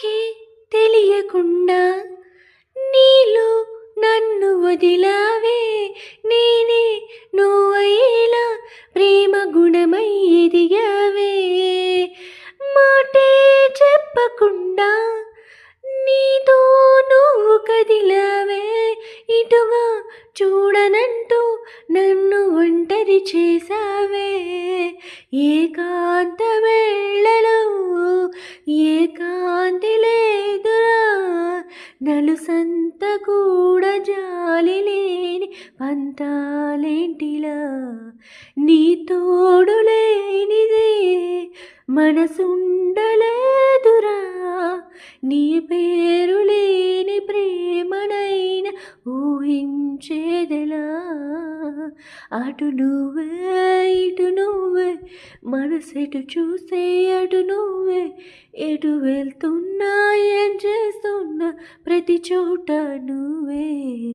నాకే తెలియకుండా నీలో నన్ను వదిలావే, నేనే నువ్వయ్యేలా ప్రేమ గుణమై ఎదిగావే. మాటే చెప్పకుండా నీతో నువ్వు కదిలావే, ఇటుగా చూడనంటూ నన్ను ఒంటరి చేసావే. ఏకాంత వేళలో ఏకాంతి లేదురా, నలుసంత కూడా జాలి లేని పంతాలేంటిలా. నీ తోడు లేనిదే మనసుండలేదురా, నీ పేరు లేని ప్రేమనైనా ఊహించేదెలా. అటు నువ్వే ఇటు నువ్వే, మనసెటు చూస్తే అటు నువ్వే. ఎటు వెళ్తున్నా ఏం చేస్తున్నా ప్రతి చోట నువ్వే.